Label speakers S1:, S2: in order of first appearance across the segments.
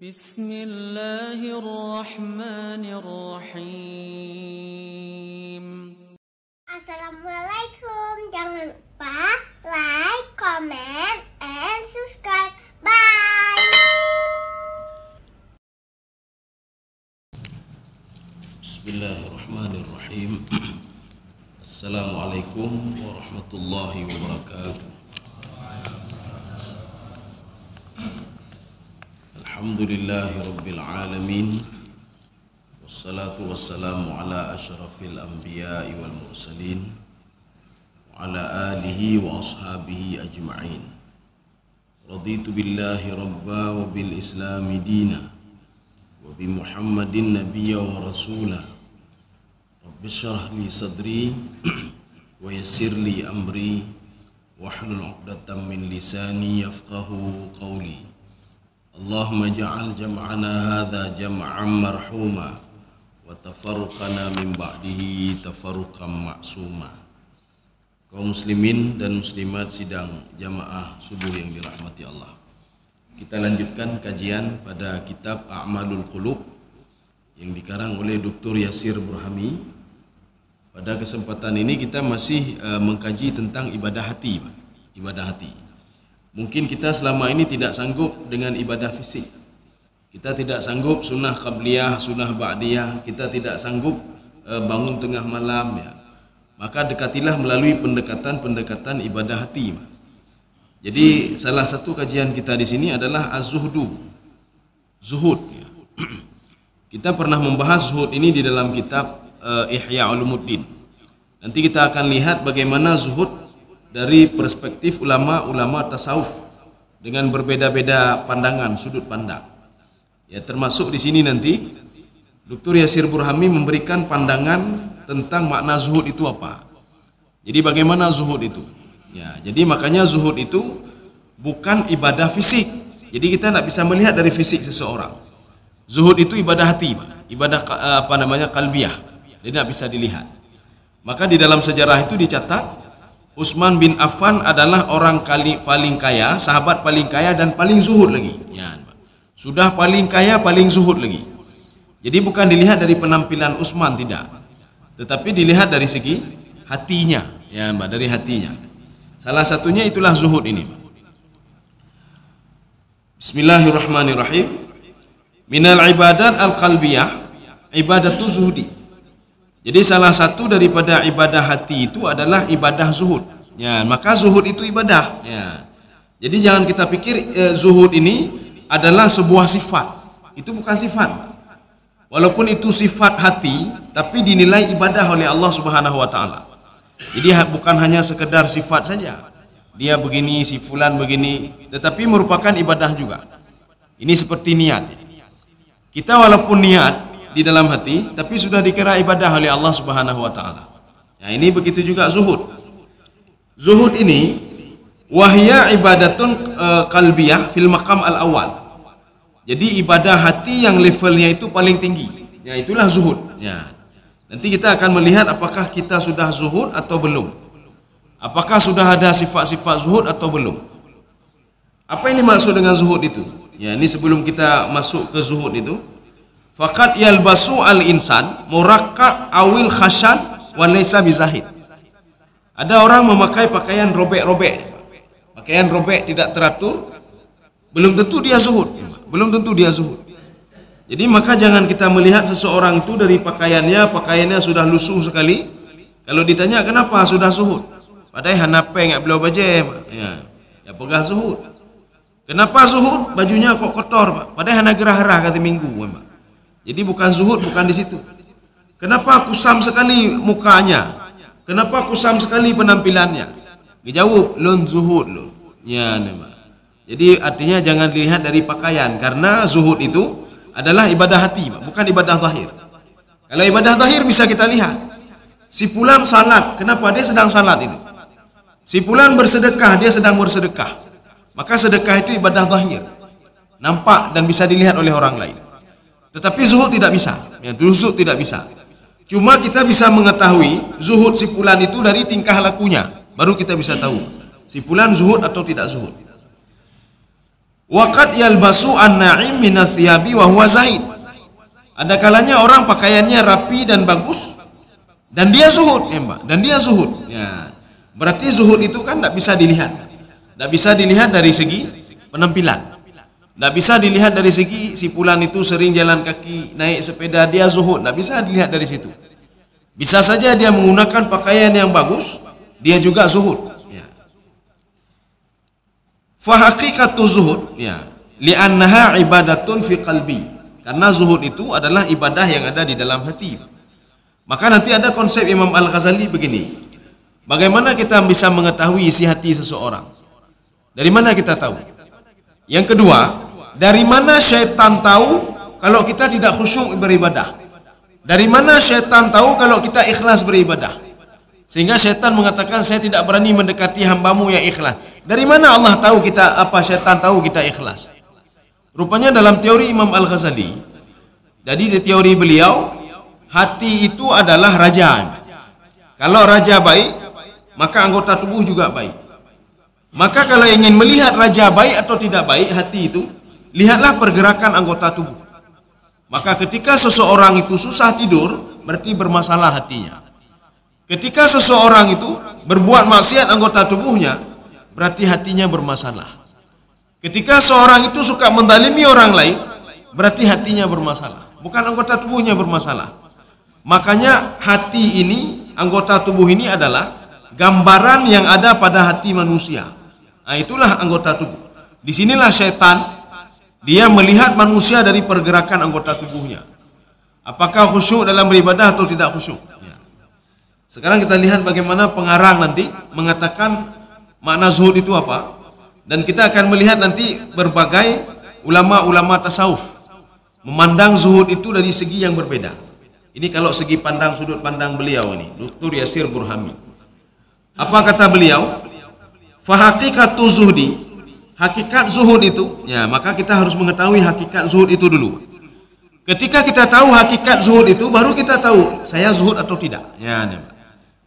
S1: Bismillahirrahmanirrahim.
S2: Assalamualaikum. Jangan lupa like, comment, and subscribe. Bye.
S3: Bismillahirrahmanirrahim. Assalamualaikum warahmatullahi wabarakatuh. Alhamdulillahi rabbil alamin. Wassalatu wassalamu ala asyrafil anbiya'i wal mursalin wa ala alihi wa ashabihi ajma'in. Raditu billahi rabba wa bil islami dina wa bi Muhammadin nabiyya wa rasulah. Rabbi syrah li sadri wa yassir li amri wahlul 'uqdatam min lisani yafqahu qawli. Allahumma ja'al jam'ana hadha jam'an marhuma wa tafarruqana min ba'dihi tafarruqan ma'suma. Kaum muslimin dan muslimat sidang jamaah subuh yang dirahmati Allah, kita lanjutkan kajian pada kitab A'malul Qulub yang dikarang oleh Dr. Yasir Burhami. Pada kesempatan ini kita masih mengkaji tentang ibadah hati. Ibadah hati. Mungkin kita selama ini tidak sanggup dengan ibadah fisik. Kita tidak sanggup sunnah qabliyah, sunnah ba'diyah. Kita tidak sanggup bangun tengah malam, ya. Maka dekatilah melalui pendekatan ibadah hati. Jadi salah satu kajian kita di sini adalah az-zuhdu. Zuhud, ya. Kita pernah membahas zuhud ini di dalam kitab Ihya Ulumuddin. Nanti kita akan lihat bagaimana zuhud dari perspektif ulama-ulama tasawuf dengan berbeda-beda pandangan, sudut pandang. Ya, termasuk di sini nanti Dr. Yasir Burhami memberikan pandangan tentang makna zuhud itu apa. Jadi bagaimana zuhud itu? Ya, jadi makanya zuhud itu bukan ibadah fisik. Jadi kita tidak bisa melihat dari fisik seseorang. Zuhud itu ibadah hati, ibadah qalbiyah. Dia tidak bisa dilihat. Maka di dalam sejarah itu dicatat Utsman bin Affan adalah orang paling kaya, sahabat paling kaya dan paling zuhud lagi. Ya, sudah paling kaya, paling zuhud lagi. Jadi bukan dilihat dari penampilan Utsman, tidak, tetapi dilihat dari segi hatinya, ya, dari hatinya. Salah satunya itulah zuhud ini. Bismillahirrahmanirrahim. Minal ibadat al-qalbiyah ibadatu zuhudi. Jadi salah satu daripada ibadah hati itu adalah ibadah zuhud. Ya, maka zuhud itu ibadah. Ya. Jadi jangan kita pikir zuhud ini adalah sebuah sifat. Itu bukan sifat. Walaupun itu sifat hati, tapi dinilai ibadah oleh Allah Subhanahu wa taala. Jadi bukan hanya sekedar sifat saja. Dia begini, si fulan begini, tetapi merupakan ibadah juga. Ini seperti niat. Kita walaupun niat di dalam hati, tapi sudah dikira ibadah oleh Allah Subhanahu wa taala. Ya, ini begitu juga zuhud. Zuhud ini wahya ibadatun qalbiyah fil maqam al-awwal. Jadi ibadah hati yang levelnya itu paling tinggi. Ya, itulah zuhud. Ya. Nanti kita akan melihat apakah kita sudah zuhud atau belum. Apakah sudah ada sifat-sifat zuhud atau belum. Apa ini maksud dengan zuhud itu? Ya, ini sebelum kita masuk ke zuhud itu, faqad yalbasu al-insan murakka awil khashan wa laysa bizahid. Ada orang memakai pakaian robek-robek. Pakaian robek tidak teratur, belum tentu dia zuhud. Belum tentu dia zuhud. Jadi maka jangan kita melihat seseorang itu dari pakaiannya sudah lusuh sekali. Kalau ditanya kenapa sudah zuhud? Padahal hanape enggak beliau baje. Ya pegang zuhud. Kenapa zuhud? Bajunya kok kotor, Pak. Padahal hana gerah-gerah kata minggu, Pak. Jadi bukan zuhud, bukan di situ. Kenapa kusam sekali mukanya? Kenapa kusam sekali penampilannya? Dijawab, lun zuhud lun. Ya, nama. Jadi artinya jangan dilihat dari pakaian, karena zuhud itu adalah ibadah hati, bukan ibadah zahir. Kalau ibadah zahir bisa kita lihat. Si fulan salat, kenapa dia sedang salat itu? Si fulan bersedekah, dia sedang bersedekah. Maka sedekah itu ibadah zahir. Nampak dan bisa dilihat oleh orang lain. Tetapi zuhud tidak bisa. Ya, zuhud tidak bisa. Cuma kita bisa mengetahui zuhud si fulan itu dari tingkah lakunya. Baru kita bisa tahu si fulan zuhud atau tidak zuhud. Waqad yalbasu an-na'im minats thiyabi wa huwa zahid. Ada kalanya orang pakaiannya rapi dan bagus dan dia zuhud, ya Mbak. Dan dia zuhud. Ya. Berarti zuhud itu kan tidak bisa dilihat. Tidak bisa dilihat dari segi penampilan. Tidak bisa dilihat dari segi si fulan itu sering jalan kaki, naik sepeda, dia zuhud. Tidak bisa dilihat dari situ. Bisa saja dia menggunakan pakaian yang bagus, dia juga zuhud. Ya. Fa haqiqatu zuhud, ya, li'annaha ibadatun fi qalbi. Karena zuhud itu adalah ibadah yang ada di dalam hati. Maka nanti ada konsep Imam Al-Ghazali begini. Bagaimana kita bisa mengetahui isi hati seseorang? Dari mana kita tahu? Yang kedua, dari mana syaitan tahu kalau kita tidak khusyuk beribadah? Dari mana syaitan tahu kalau kita ikhlas beribadah? Sehingga syaitan mengatakan, saya tidak berani mendekati hambamu yang ikhlas. Dari mana Allah tahu kita, syaitan tahu kita ikhlas? Rupanya dalam teori Imam Al-Ghazali, jadi di teori beliau, hati itu adalah raja. Kalau raja baik, maka anggota tubuh juga baik. Maka kalau ingin melihat raja baik atau tidak baik hati itu, lihatlah pergerakan anggota tubuh. Maka ketika seseorang itu susah tidur, berarti bermasalah hatinya. Ketika seseorang itu berbuat maksiat anggota tubuhnya, berarti hatinya bermasalah. Ketika seorang itu suka mendalimi orang lain, berarti hatinya bermasalah, bukan anggota tubuhnya bermasalah. Makanya hati ini, anggota tubuh ini adalah gambaran yang ada pada hati manusia. Nah, itulah anggota tubuh. Disinilah setan, dia melihat manusia dari pergerakan anggota tubuhnya. Apakah khusyuk dalam beribadah atau tidak khusyuk? Ya. Sekarang kita lihat bagaimana pengarang nanti mengatakan makna zuhud itu apa. Dan kita akan melihat nanti berbagai ulama-ulama tasawuf memandang zuhud itu dari segi yang berbeda. Ini kalau segi pandang, sudut pandang beliau ini, Dr. Yasir Burhami. Apa kata beliau? Fa haqiqatu zuhdi, hakikat zuhud itu, ya, maka kita harus mengetahui hakikat zuhud itu dulu. Ketika kita tahu hakikat zuhud itu, baru kita tahu saya zuhud atau tidak. Ya,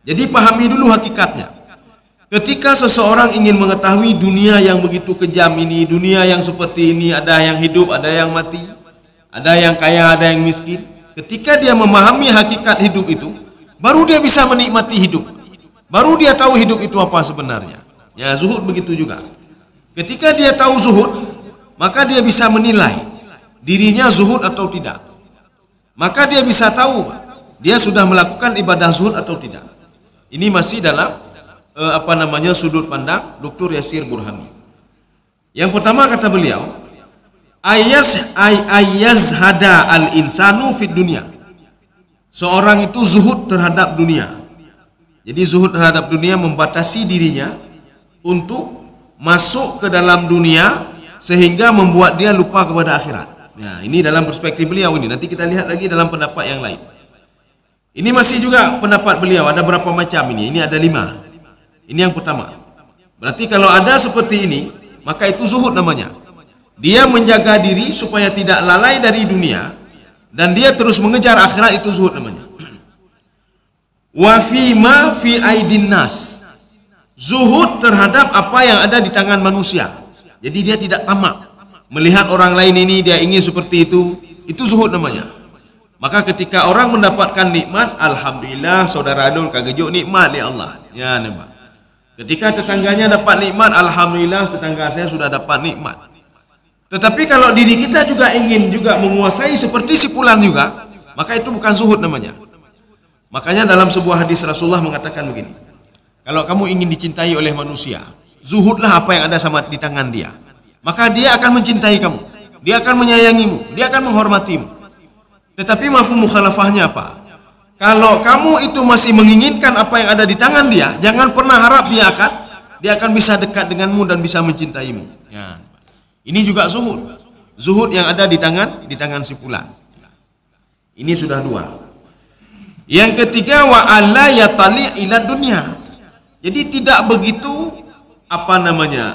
S3: jadi pahami dulu hakikatnya. Ketika seseorang ingin mengetahui dunia yang begitu kejam ini, dunia yang seperti ini, ada yang hidup, ada yang mati, ada yang kaya, ada yang miskin. Ketika dia memahami hakikat hidup itu, baru dia bisa menikmati hidup. Baru dia tahu hidup itu apa sebenarnya. Ya, zuhud begitu juga. Ketika dia tahu zuhud, maka dia bisa menilai dirinya zuhud atau tidak. Maka dia bisa tahu dia sudah melakukan ibadah zuhud atau tidak. Ini masih dalam sudut pandang Dr. Yasir Burhami. Yang pertama kata beliau, ayazhada al-insanu fid dunya. Seorang itu zuhud terhadap dunia. Jadi zuhud terhadap dunia membatasi dirinya untuk masuk ke dalam dunia sehingga membuat dia lupa kepada akhirat. Nah, ini dalam perspektif beliau ini. Nanti kita lihat lagi dalam pendapat yang lain. Ini masih juga pendapat beliau, ada berapa macam ini? Ini ada 5. Ini yang pertama. Berarti kalau ada seperti ini, maka itu zuhud namanya. Dia menjaga diri supaya tidak lalai dari dunia dan dia terus mengejar akhirat, itu zuhud namanya. Wa fima fi aidin nas. Zuhud terhadap apa yang ada di tangan manusia. Jadi dia tidak tamak. Melihat orang lain ini dia ingin seperti itu zuhud namanya. Maka ketika orang mendapatkan nikmat, alhamdulillah saudara Adul kagejuk nikmat ya Allah. Ya nampak. Ketika tetangganya dapat nikmat, alhamdulillah tetangga saya sudah dapat nikmat. Tetapi kalau diri kita juga ingin juga menguasai seperti si fulan juga, maka itu bukan zuhud namanya. Makanya dalam sebuah hadis Rasulullah mengatakan begini, kalau kamu ingin dicintai oleh manusia, zuhudlah apa yang ada sama di tangan dia. Maka dia akan mencintai kamu, dia akan menyayangimu, dia akan menghormatimu. Tetapi mafhum mukhalafahnya apa? Kalau kamu itu masih menginginkan apa yang ada di tangan dia, jangan pernah harap dia akan bisa dekat denganmu dan bisa mencintaimu. Ya. Ini juga zuhud. Zuhud yang ada di tangan si fulan. Ini sudah 2. Yang ketiga, wa alla yatali ila dunya. Jadi tidak begitu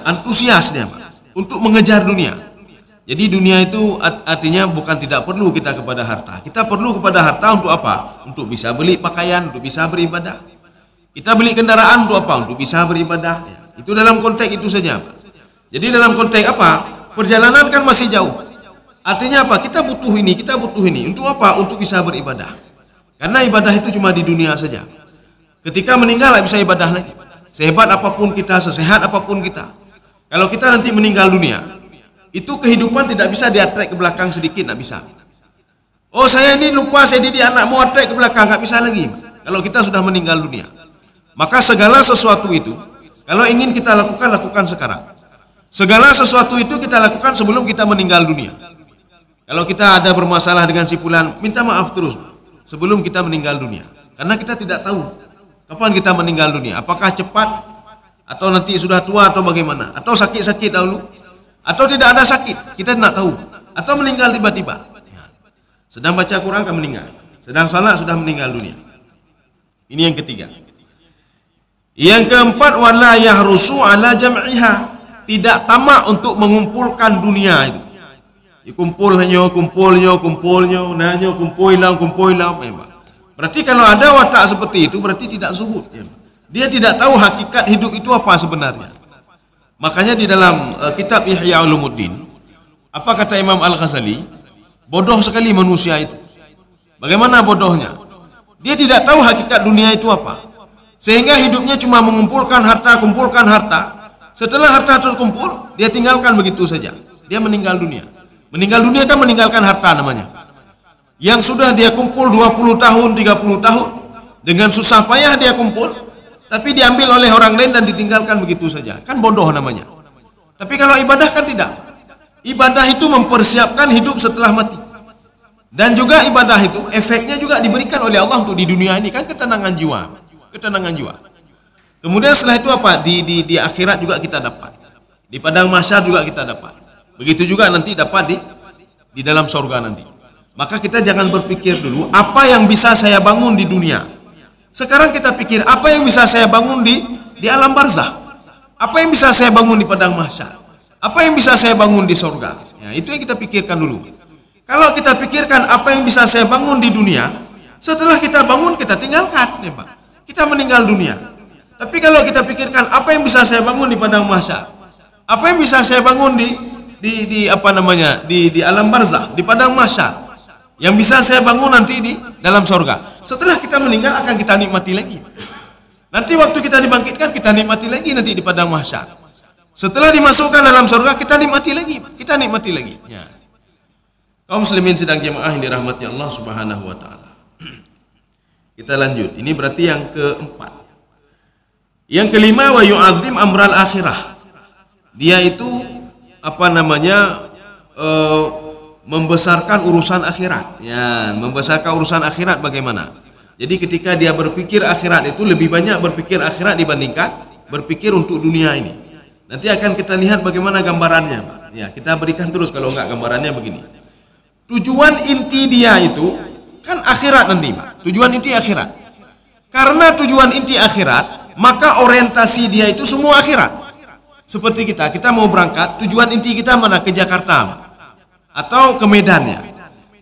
S3: antusiasnya untuk mengejar dunia. Jadi dunia itu artinya bukan tidak perlu kita kepada harta. Kita perlu kepada harta untuk apa? Untuk bisa beli pakaian, untuk bisa beribadah. Kita beli kendaraan untuk apa? Untuk bisa beribadah. Ya. Itu dalam konteks itu saja. Jadi dalam konteks apa?
S1: Perjalanan kan masih jauh. Artinya apa? Kita butuh ini, kita butuh ini. Untuk apa? Untuk bisa beribadah. Karena ibadah itu cuma di dunia saja. Ketika meninggal tidak bisa ibadah lagi. Sehebat apapun kita, sesehat apapun kita, kalau kita nanti meninggal dunia, itu kehidupan tidak bisa diatrek ke belakang sedikit, tidak bisa. Oh, saya ini lupa, saya didik anak, mau atrek ke belakang, nggak bisa lagi. Kalau kita sudah meninggal dunia, maka segala sesuatu itu, kalau ingin kita lakukan, lakukan sekarang. Segala sesuatu itu kita lakukan sebelum kita meninggal dunia. Kalau kita ada bermasalah dengan si fulan, minta maaf terus sebelum kita meninggal dunia. Karena kita tidak tahu kapan kita meninggal dunia. Apakah cepat atau nanti sudah tua atau bagaimana? Atau sakit-sakit dahulu? Atau tidak ada sakit? Kita tidak tahu. Atau meninggal tiba-tiba. Sedang baca Quran kan meninggal. Sedang salat sudah meninggal dunia. Ini yang ketiga. Yang keempat, wala yahrusu ala jam'iha. Tidak tamak untuk mengumpulkan dunia itu. Kumpulnya, nanya kumpulah. Berarti kalau ada watak seperti itu berarti tidak zuhud. Dia tidak tahu hakikat hidup itu apa sebenarnya. Makanya di dalam kitab Ihya Ulumuddin, apa kata Imam Al-Ghazali? Bodoh sekali manusia itu. Bagaimana bodohnya? Dia tidak tahu hakikat dunia itu apa. Sehingga hidupnya cuma mengumpulkan harta, kumpulkan harta. Setelah harta terkumpul, dia tinggalkan begitu saja. Dia meninggal dunia. Meninggal dunia kan meninggalkan harta namanya. Yang sudah dia kumpul 20 tahun, 30 tahun, dengan susah payah dia kumpul, tapi diambil oleh orang lain dan ditinggalkan begitu saja. Kan bodoh namanya. Tapi kalau ibadah kan tidak. Ibadah itu mempersiapkan hidup setelah mati. Dan juga ibadah itu efeknya juga diberikan oleh Allah untuk di dunia ini, kan ketenangan jiwa. Ketenangan jiwa. Kemudian setelah itu apa? Di akhirat juga kita dapat. Di padang mahsyar juga kita dapat. Begitu juga nanti dapat di dalam surga nanti. Maka kita jangan berpikir dulu apa yang bisa saya bangun di dunia. Sekarang kita pikir apa yang bisa saya bangun di alam barzah. Apa yang bisa saya bangun di padang mahsyar. Apa yang bisa saya bangun di surga. Ya, itu yang kita pikirkan dulu. Kalau kita pikirkan apa yang bisa saya bangun di dunia, setelah kita bangun kita tinggalkan, ya Pak. Kita meninggal dunia. Tapi kalau kita pikirkan apa yang bisa saya bangun di padang mahsyar. Apa yang bisa saya bangun di alam barzah, di padang mahsyar, yang bisa saya bangun nanti di dalam surga. Setelah kita meninggal akan kita nikmati lagi. Nanti waktu kita dibangkitkan kita nikmati lagi nanti di padang mahsyar. Setelah dimasukkan dalam surga kita nikmati lagi. Kita nikmati lagi. Ya. Kaum muslimin sidang jemaah yang dirahmati Allah Subhanahu wa taala. Kita lanjut. Ini berarti yang keempat. Yang kelima, wa yu'azzim amral akhirah. Dia itu membesarkan urusan akhirat. Ya, membesarkan urusan akhirat bagaimana? Jadi ketika dia berpikir akhirat itu lebih banyak berpikir akhirat dibandingkan berpikir untuk dunia ini. Nanti akan kita lihat bagaimana gambarannya, Pak. Ya, kita berikan terus kalau enggak gambarannya begini. Tujuan inti dia itu kan akhirat nanti, Pak. Tujuan inti akhirat. Karena tujuan inti akhirat, maka orientasi dia itu semua akhirat. Seperti kita mau berangkat, tujuan inti kita mana? Ke Jakarta atau ke Medan ya.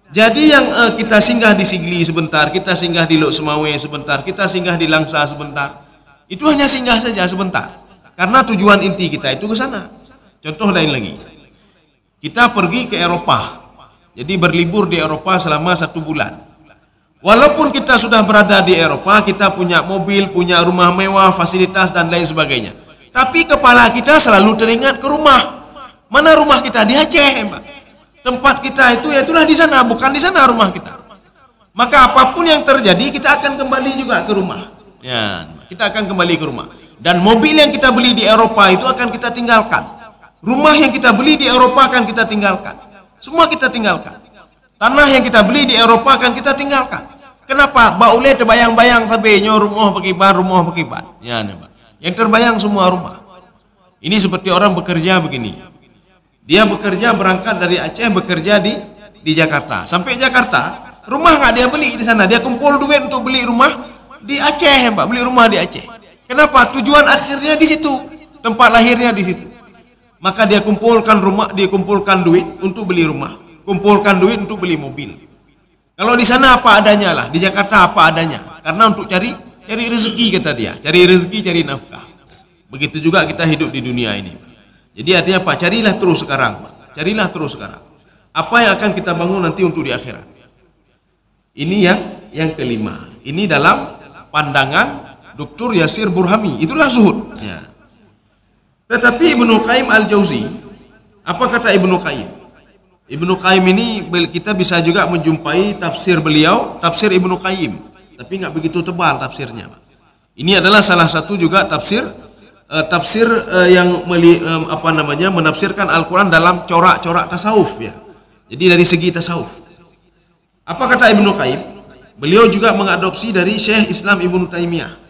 S1: Jadi yang kita singgah di Sigli sebentar, kita singgah di Lok Semawe sebentar, kita singgah di Langsa sebentar. Itu hanya singgah saja sebentar. Karena tujuan inti kita itu ke sana. Contoh lain lagi. Kita pergi ke Eropa. Jadi berlibur di Eropa selama 1 bulan. Walaupun kita sudah berada di Eropa, kita punya mobil, punya rumah mewah, fasilitas dan lain sebagainya. Tapi kepala kita selalu teringat ke rumah. Mana rumah kita? Di Aceh, Pak. Tempat kita itu itulah di sana, bukan di sana rumah kita. Maka apapun yang terjadi, kita akan kembali juga ke rumah. Ya, kita akan kembali ke rumah. Dan mobil yang kita beli di Eropa itu akan kita tinggalkan. Rumah yang kita beli di Eropa akan kita tinggalkan. Semua kita tinggalkan. Tanah yang kita beli di Eropa akan kita tinggalkan. Kenapa? Baule terbayang-bayang sabenya rumah pakiban. Ya, Pak. Yang terbayang semua rumah. Ini seperti orang bekerja begini. Dia bekerja berangkat dari Aceh, bekerja di Jakarta. Sampai Jakarta, rumah nggak dia beli di sana. Dia kumpul duit untuk beli rumah di Aceh, Pak. Beli rumah di Aceh. Kenapa? Tujuan akhirnya di situ. Tempat lahirnya di situ. Maka dia kumpulkan rumah, dia kumpulkan duit untuk beli rumah. Kumpulkan duit untuk beli mobil. Kalau di sana apa adanya lah. Di Jakarta apa adanya. Karena untuk cari rezeki kata dia. Cari rezeki, cari nafkah. Begitu juga kita hidup di dunia ini. Jadi artinya apa? Carilah terus sekarang. Carilah terus sekarang. Apa yang akan kita bangun nanti untuk di akhirat. Ini yang kelima. Ini dalam pandangan Dr. Yasir Burhami. Itulah zuhud. Ya. Tetapi Ibnu Qayyim Al-Jauzi, apa kata Ibnu Qayyim? Ibnu Qayyim ini kita bisa juga menjumpai tafsir beliau, tafsir Ibnu Qayyim, tapi enggak begitu tebal tafsirnya. Ini adalah salah satu juga tafsir yang menafsirkan Al-Quran dalam corak-corak tasawuf ya. Jadi dari segi tasawuf. Apa kata Ibnu Qayyim? Beliau juga mengadopsi dari Syekh Islam Ibnu Taimiyah.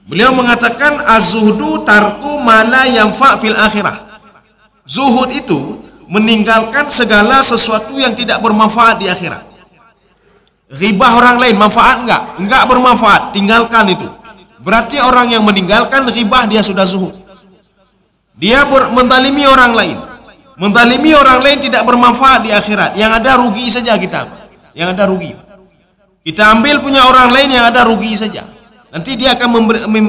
S1: Beliau mengatakan az-zuhdu tarku ma la yanfa' fil akhirah. Zuhud itu meninggalkan segala sesuatu yang tidak bermanfaat di akhirat. Ghibah orang lain manfaat enggak? Enggak bermanfaat, tinggalkan itu. Berarti orang yang meninggalkan ghibah dia sudah zuhud. Dia menzalimi orang lain. Menzalimi orang lain tidak bermanfaat di akhirat. Yang ada rugi saja kita. Yang ada rugi. Kita ambil punya orang lain yang ada rugi saja. Nanti dia akan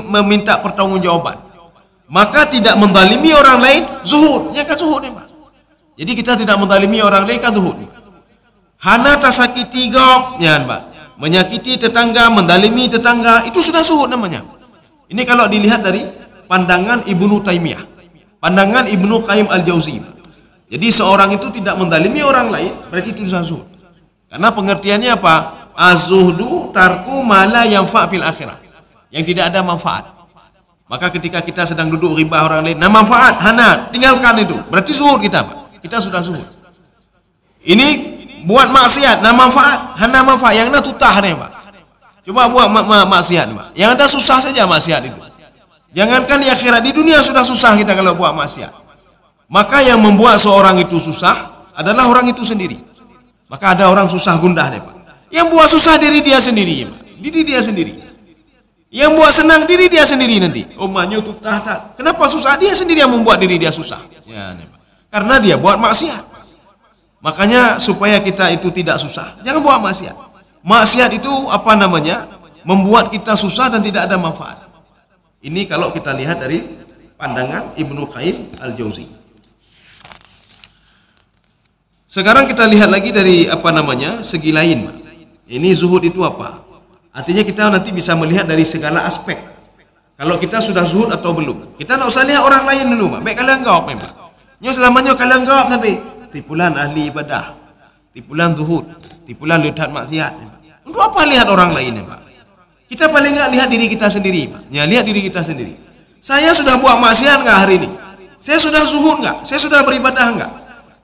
S1: meminta pertanggungjawaban. Maka tidak menzalimi orang lain zuhud. Ya kan zuhud ya, Pak. Jadi kita tidak menzalimi orang lain kan zuhud. Hana tasakiti gob, ya, Pak. Menyakiti tetangga, mendalimi tetangga, itu sudah zuhud namanya. Ini kalau dilihat dari pandangan Ibnu Taimiyah, pandangan Ibnu Qayyim Al-Jauzi. Jadi seorang itu tidak mendalimi orang lain, berarti itu sudah zuhud. Karena pengertiannya apa? Az-zuhdu tarku ma la yanfa' fil akhirah. Yang tidak ada manfaat. Maka ketika kita sedang duduk ghibah orang lain, nah manfaat, hana, tinggalkan itu. Berarti zuhud kita, Pak. Kita sudah zuhud. Ini buat maksiat, nah manfaat, hana manfaat, yang ada tutah nih, Pak. Coba buat maksiat, Pak. Yang ada susah saja maksiat itu. Jangankan di akhirat, di dunia sudah susah kita kalau buat maksiat. Maka yang membuat seorang itu susah adalah orang itu sendiri. Maka ada orang susah gundah nih, Pak. Yang buat susah diri dia sendiri, Pak. Diri dia sendiri. Yang buat senang diri dia sendiri nanti. Oh, manyo tutah tak. Kenapa susah? Dia sendiri yang membuat diri dia susah. Ya, nih, Pak. Karena dia buat maksiat. Makanya supaya kita itu tidak susah, jangan buat maksiat. Maksiat itu apa namanya? Membuat kita susah dan tidak ada manfaat. Ini kalau kita lihat dari pandangan Ibnu Qayyim Al-Jauzi. Sekarang kita lihat lagi dari apa namanya? Segi lain. Ini zuhud itu apa? Artinya kita nanti bisa melihat dari segala aspek. Kalau kita sudah zuhud atau belum. Kita tak usah lihat orang lain dulu, Pak. Baik kalian jawab memang. Nyo selamanya kalian jawab tapi tipulan ahli ibadah, tipulan zuhud, tipulan lihat maksiat. Untuk apa lihat orang lain, Pak? Kita paling enggak lihat diri kita sendiri, Pak. Ya, lihat diri kita sendiri. Saya sudah buat maksiat enggak hari ini? Saya sudah zuhud enggak? Saya sudah beribadah enggak?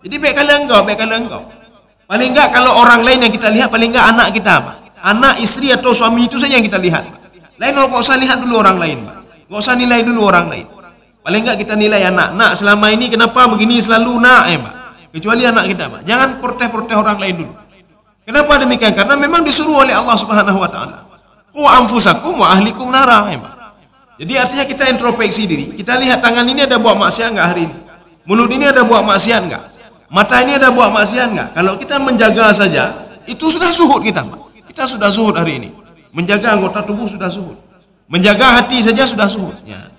S1: Jadi baik kalian engkau. Paling enggak kalau orang lain yang kita lihat, paling enggak anak kita, Pak. Anak, istri atau suami itu saja yang kita lihat, Pak. Lain enggak usah lihat dulu orang lain, Pak. Enggak usah nilai dulu orang lain. Paling enggak kita nilai anak. Nak, selama ini kenapa begini selalu, Nak, Pak? Kecuali anak kita, Pak. Jangan protes-protes orang lain dulu. Kenapa demikian? Karena memang disuruh oleh Allah Subhanahu wa taala. Qu anfusakum wa ahlikum nara, Pak. Jadi artinya kita introspeksi diri. Kita lihat tangan ini ada buat maksiat enggak hari ini? Mulut ini ada buat maksiat enggak? Mata ini ada buat maksiat enggak? Kalau kita menjaga saja, itu sudah zuhud kita, Pak. Kita sudah zuhud hari ini. Menjaga anggota tubuh sudah zuhud. Menjaga hati saja sudah zuhud. Ya.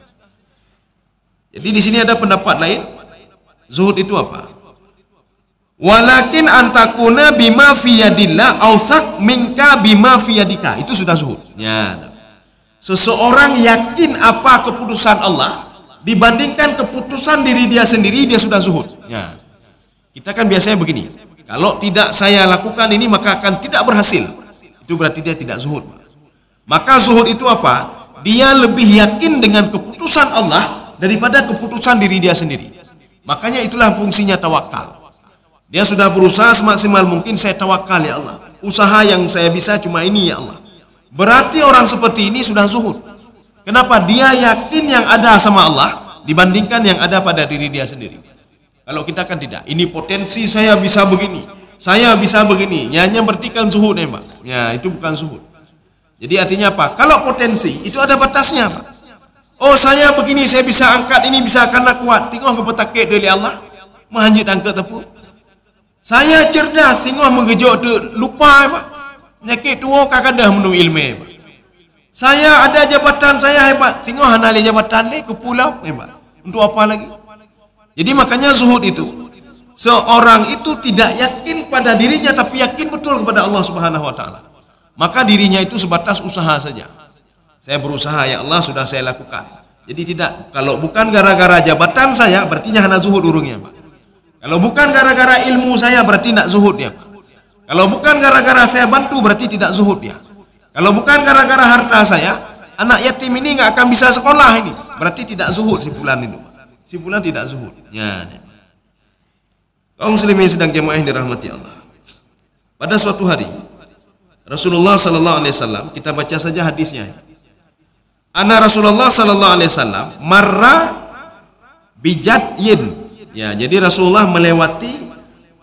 S1: Jadi di sini ada pendapat lain. Zuhud itu apa? Walakin antakuna bima fi yadillah awthaq minka bima fi yadika. Itu sudah zuhud. Ya. Seseorang yakin apa keputusan Allah dibandingkan keputusan diri dia sendiri, dia sudah zuhud. Ya. Kita kan biasanya begini. Kalau tidak saya lakukan ini maka akan tidak berhasil. Itu berarti dia tidak zuhud. Maka zuhud itu apa? Dia lebih yakin dengan keputusan Allah daripada keputusan diri dia sendiri. Makanya itulah fungsinya tawakal. Dia sudah berusaha semaksimal mungkin, saya tawakal ya Allah. Usaha yang saya bisa cuma ini ya Allah. Berarti orang seperti ini sudah zuhud. Kenapa? Dia yakin yang ada sama Allah dibandingkan yang ada pada diri dia sendiri. Kalau kita kan tidak. Ini potensi saya bisa begini, saya bisa begini. Hanya berarti kan zuhud ya, Pak. Ya, itu bukan zuhud. Jadi artinya apa? Kalau potensi itu ada batasnya, Pak. Oh, saya begini, saya bisa angkat ini, bisa karena kuat. Tengok ke petakit dari Allah, menghanyut angkat tepu. Saya cerdas, sehingga mengejut lupa, Pak. Nyakit tua kakadah menurut ilmu, Pak. Saya ada jabatan, saya hebat. Tengok hanali jabatan ni ke pulau, Pak. Untuk apa lagi? Jadi makanya zuhud itu seorang itu tidak yakin pada dirinya tapi yakin betul kepada Allah Subhanahu wa taala, maka dirinya itu sebatas usaha saja. Saya berusaha, ya Allah, sudah saya lakukan. Jadi tidak, kalau bukan gara-gara jabatan saya berarti hana zuhud urungnya, Pak. Kalau bukan gara-gara ilmu saya berarti tidak zuhud dia, Pak. Kalau bukan gara-gara saya bantu berarti tidak zuhud dia. Kalau bukan gara-gara harta saya, anak yatim ini nggak akan bisa sekolah ini, berarti tidak zuhud si fulan itu. Si fulan tidak zuhud. Ya. Kaum muslimin sedang jemaah yang dirahmati Allah. Pada suatu hari Rasulullah sallallahu alaihi wasallam, kita baca saja hadisnya. Anna Rasulullah sallallahu alaihi wasallam marra bijatyin. Ya, jadi Rasulullah melewati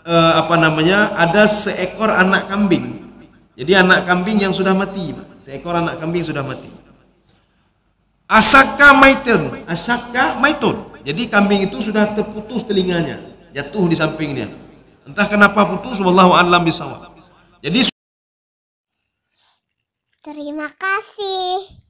S1: ada seekor anak kambing. Jadi anak kambing yang sudah mati, seekor anak kambing sudah mati. Asaka maitun. Jadi kambing itu sudah terputus telinganya, jatuh di sampingnya. Entah kenapa putus, wallahu a'lam bishawab. Jadi
S2: Terima kasih.